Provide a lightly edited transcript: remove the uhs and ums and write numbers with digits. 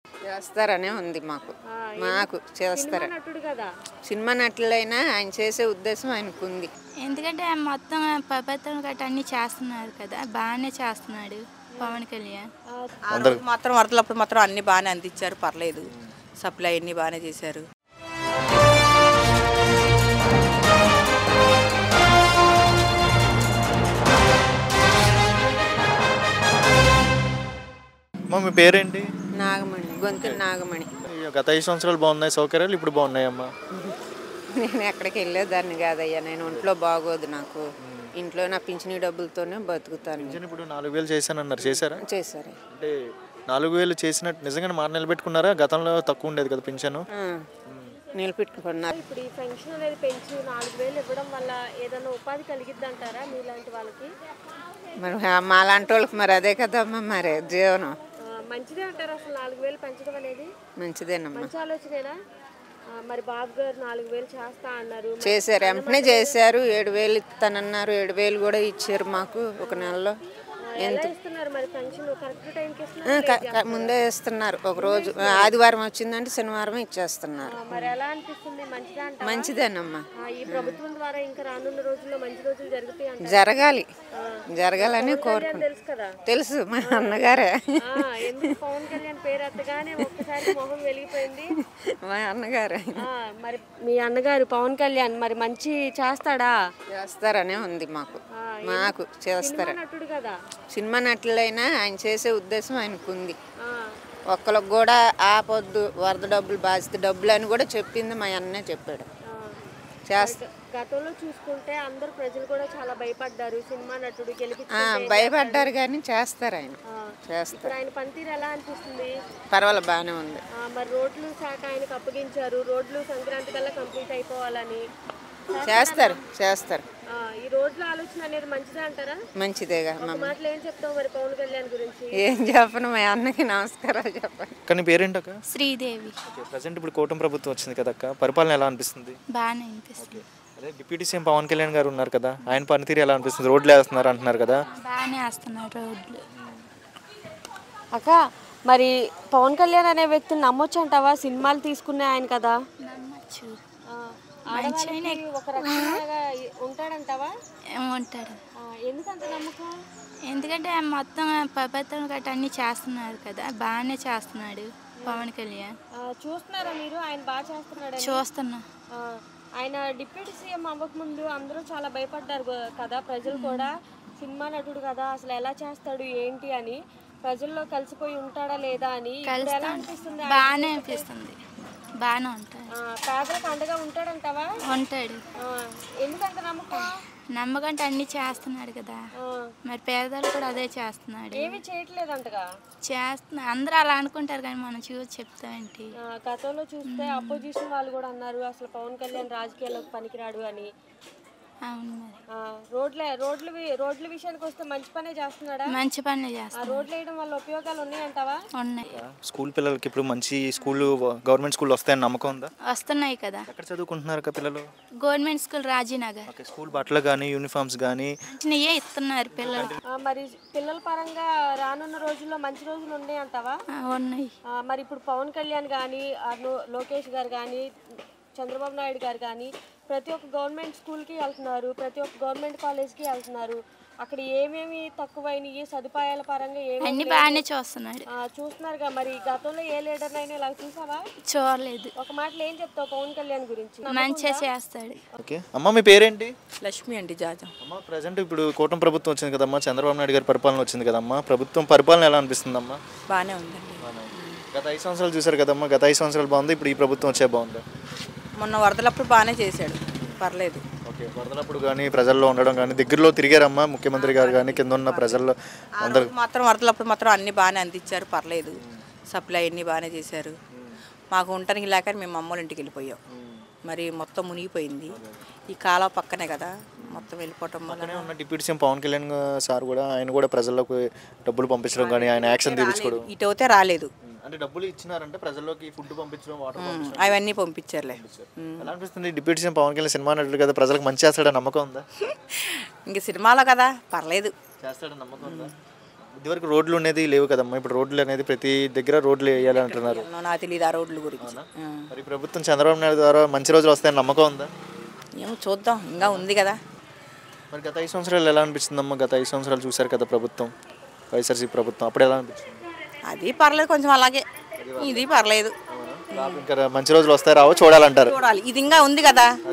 చేస్తారనే ఉంది మాకు మాకు చేస్తారు. సినిమా నటులైనా ఆయన చేసే ఉద్దేశం ఆయనకు ఉంది. ఎందుకంటే మొత్తం ప్రభుత్వం గట్ట అన్ని చేస్తున్నారు కదా, బాగానే చేస్తున్నాడు పవన్ కళ్యాణ్. మాత్రం వరదలప్పుడు మాత్రం అన్ని బాగానే అందించారు, పర్లేదు. సప్లై అన్ని బాగానే చేశారు. మీ పేరేంటి? నాగమణి, గొంతు నాగమణి. గత 5 సంవత్సరాలు బాగున్నాయి సౌకర్యాలు, ఇప్పుడు బాగున్నాయమ్మా? నేను ఎక్కడికి వెళ్ళేదాన్ని కాదయ్యా, నేను ఒంట్లో బాగోదు నాకు. ఇంట్లో నా పింఛనీ డబ్బులతోనే బతుకుతాను. ఇప్పుడు 4,000 చేశానన్నారు, చేశారా? చేశారు. అంటే 4,000 చేసినట్టు నిజంగా మాట నిలబెట్టుకున్నారా? గతంలో తక్కువ ఉండేది కదా పింఛను, నిలబెట్టుకున్నారు. ఇప్పుడు ఈ పెన్షన్ అనేది పెంచి 4,000 ఇవ్వడం వల్ల ఏదైనా ఉపాధి కలిగిద్ది అంటారా మీలాంటి వాళ్ళకి? మరి మా లాంటి వాళ్ళకి మరి అదే కదమ్మా మరి జీవనం. మంచిదే అంటారా అసలు 4,000 పెంచడం అనేది? మంచిదేనమ్మా, మంచి ఆలోచనేనా? మరి బాబు గారు 4,000 చేస్తా అన్నారు, చేశారు. వెంటనే చేశారు. 7,000 ఇస్తానన్నారు, 7,000 కూడా ఇచ్చారు మాకు ఒక నెలలో. ఎంత ఇస్తున్నారు మరి పెన్షన్? కరెక్ట్ టైంకి ఇస్తున్నారు? ముందే ఇస్తున్నారు. ఒక రోజు ఆదివారం వచ్చిందంటే శనివారం ఇచ్చేస్తున్నారు. మరి ఎలా అనిపిస్తుంది? మంచిదా? మంచిదేనమ్మా. ఈ ప్రభుత్వం ద్వారా ఇంకా రానున్న రోజుల్లో మంచి రోజులు జరుగుతాయి, జరగాలని కోరుకుంటున్నాను. తెలుసు కదా? తెలుసు, మా అన్నగారే. ఎందుకు పవన్ కళ్యాణ్ పేరు ఎత్తగానే ఒక్కసారి మొహం వెలిగిపోయింది? మా అన్నగారే. మరి మీ అన్నగారు పవన్ కళ్యాణ్ మరి మంచి చేస్తారనే ఉంది మాకు చేస్తారు. నటుడు కదా, సినిమా నటులైనా ఆయన చేసే ఉద్దేశం ఆయనకు ఉంది. ఒక్కరికి కూడా ఆపొద్దు, వరద డబ్బులు, బాధిత డబ్బులు అని కూడా చెప్పింది మా అన్నే చెప్పాడు. గతంలో చూసుకుంటే అందరు ప్రజలు కూడా చాలా భయపడ్డారు సినిమా నటుడు గెలిపించి. భయపడ్డారు కానీ చేస్తారు ఆయన. ఇప్పుడు ఆయన పనితీరు ఎలా అనిపిస్తుంది? పర్వాలేదు, బాగానే ఉంది. మరి రోడ్లు శాఖ ఆయనకు అప్పగించారు, రోడ్లు సంక్రాంతి కల్లా కంప్లీట్ అయిపోవాలని. చేస్తారు. ఈ రోడ్ల ఆలోచన అనేది మంచిదే అంటారా? మంచిదేగా. మాటలు ఏం చెప్తావు మరి పవన్ కళ్యాణ్ గురించి? ఏం చెప్పను, మా అన్నకి నమస్కారాలు చెప్పండి. కానీ పేరేంటక్క? శ్రీదేవి. ప్రజెంట్ ఇప్పుడు కూటమి ప్రభుత్వం వచ్చింది కదా అక్క, పరిపాలన ఎలా అనిపిస్తుంది? బాగానే అనిపిస్తుంది. అదే డిప్యూటీ సీఎం పవన్ కళ్యాణ్ గారు ఉన్నారు కదా, ఆయన పనితీరు ఎలా అనిపిస్తుంది? రోడ్లు వేస్తున్నారు అంటున్నారు కదా. బాగానే వేస్తున్నారు రోడ్లు. అక్క, మరి పవన్ కళ్యాణ్ అనే వ్యక్తిని నమ్మొచ్చు అంటావా? సినిమాలు తీసుకునే ఆయన కదా. నమ్మచ్చు. ఒక రకంగా ఉంటాడంటావా? ఉంటాడు. ఎందుకంత నమ్మకం? ఎందుకంటే మొత్తం ప్రభుత్వం గట్ట అన్ని చేస్తున్నారు కదా, బాగానే చేస్తున్నాడు పవన్ కళ్యాణ్. చూస్తున్నారా మీరు ఆయన బాగా చేస్తున్నాడు? చూస్తున్నా. ఆయన డిప్యూటీ సీఎం అవ్వకముందు అందరూ చాలా భయపడ్డారు కదా, ప్రజలు కూడా. సినిమా నటుడు కదా, అసలు ఎలా చేస్తాడు ఏంటి అని, ప్రజల్లో కలిసిపోయి ఉంటాడా లేదా అని. ఎలా అనిపిస్తుంది? బాగానే అనిపిస్తుంది, బాగానే ఉంటాడు. పేదలకు అండగా ఉంటాడంటావా? ఉంటాడు. ఎందుకంత నమ్మకం? నమ్మకంటే అన్ని చేస్తున్నాడు కదా, మరి పేదలు కూడా అదే చేస్తున్నాడు. ఏమి చేయట్లేదంటగా అందరూ అలా అనుకుంటారు కానీ మనం చూసి చెప్తామేంటి? గతంలో చూస్తే అపోజిషన్ వాళ్ళు కూడా అన్నారు అసలు పవన్ కళ్యాణ్ రాజకీయాల్లోకి పనికిరాడు అని. అవును. మరి రోడ్ల విషయానికి వస్తే మంచి పనే చేస్తున్నాడా? మంచి పనే చేస్తున్నాడు. రోడ్లు వేయడం వల్ల ఉపయోగాలు ఉన్నాయంటావా? ఉన్నాయి. స్కూల్ పిల్లలకి ఇప్పుడు మంచి స్కూల్, గవర్నమెంట్ స్కూల్ వస్తాయని నమ్మకం ఉందా? వస్తున్నాయి కదా. ఎక్కడ చదువుకుంటున్నారు పిల్లలు? Government school Rajinagar. స్కూల్ బట్టలు కానీ యూనిఫామ్స్ కానీ ఇస్తున్నారు పిల్లలకి. మరి పిల్లల పరంగా రానున్న రోజుల్లో మంచి రోజులు ఉన్నాయి అంటావా? ఉన్నాయి. మరి ఇప్పుడు పవన్ కళ్యాణ్ కానీ, లోకేష్ గారు కానీ, చంద్రబాబు నాయుడు గారు కానీ ప్రతి ఒక్క గవర్నమెంట్ స్కూల్కి వెళ్తున్నారు, ప్రతి ఒక్క గవర్నమెంట్ కాలేజ్కి వెళ్తున్నారు. అక్కడ ఏమేమి తక్కువైనవి సదుపాయాల పరంగా అన్ని బాగానే చూస్తున్నారుగా. మరి గతంలో ఏ లీడర్ అయినా ఇలా చూసావా? చూడలేదు. ఒక మాటలో ఏం చెప్తావు పవన్ కళ్యాణ్ గురించి? మంచిగా చేస్తాడు. ఓకే అమ్మ, మీ పేరేంటి? లక్ష్మి అండి, జాజా. అమ్మ, ప్రజెంట్ ఇప్పుడు కూటమి ప్రభుత్వం వచ్చింది కదమ్మా, చంద్రబాబు నాయుడు గారి పరిపాలన వచ్చింది కదమ్మా, ప్రభుత్వం పరిపాలన ఎలా అనిపిస్తుందమ్మా? బాగానే ఉందండి. గత 5 సంవత్సరాలు చూసారు కదమ్మా, గత 5 సంవత్సరాలు బాగుంది, ఇప్పుడు ఈ ప్రభుత్వం వచ్చే బాగుంది? మొన్న వరదలప్పుడు బాగానే చేశాడు, పర్లేదు. ఓకే, వరదలప్పుడు కానీ ప్రజల్లో ఉండడం కానీ దగ్గరలో తిరిగారమ్మా ముఖ్యమంత్రి గారు కానీ, కింద ఉన్న ప్రజల్లో అందరూ మాత్రం వరదలప్పుడు మాత్రం అన్ని బాగానే అందించారు, పర్లేదు. సప్లై అన్ని బాగానే చేశారు. మాకు ఉండడానికి లేక మేము అమ్మోళ్ళ ఇంటికి వెళ్ళిపోయాం. మరి మొత్తం మునిగిపోయింది. ఈ కాలం పక్కనే కదా, మొత్తం వెళ్ళిపోవటం వల్ల ఉన్న deputy CM Pawan Kalyan sir కూడా, ఆయన కూడా ప్రజల్లోకి డబ్బులు పంపించడం కానీ, ఆయన యాక్షన్ తీసుకోవడం ఇటు అయితే రాలేదు. అంటే డబ్బులు ఇచ్చినారంటే ప్రజల్లోకి ఫుడ్ పంపించడం, వాటర్ అవన్నీ పంపించారులే. ఎలా అనిపిస్తుంది? Deputy CM Pawan Kalyan cinema నటుడు కదా, ప్రజలకు మంచి చేస్తాడని నమ్మకం ఉందా? ఇంక సినిమాలో కదా, పర్లేదు, చేస్తాడని నమ్మకం ఉందా? ఇదివరకు రోడ్లు అనేది లేవు కదమ్మా, ఇప్పుడు రోడ్లు అనేది ప్రతి దగ్గర రోడ్లు వేయాలి అంటున్నారు. నాకు తెలియదు ఆ రోడ్ల గురించి. మరి ప్రభుత్వం చంద్రబాబు నాయుడు ద్వారా మంచి రోజులు వస్తాయని నమ్మకం ఉందా? ఏమో చూద్దాం, ఇంకా ఉంది కదా. మరి గత 5 సంవత్సరాలు ఎలా అనిపించిందమ్మా? గత 5 సంవత్సరాలు చూశారు కదా ప్రభుత్వం, వైఎస్ఆర్సీపీ ప్రభుత్వం, అప్పుడు ఎలా అనిపించింది? అది పర్లేదు కొంచెం అలాగే, ఇది పర్లేదు. ఇంకా మంచి రోజులు వస్తాయి రావో చూడాలంటారు. చూడాలి, ఇది ఇంకా ఉంది కదా.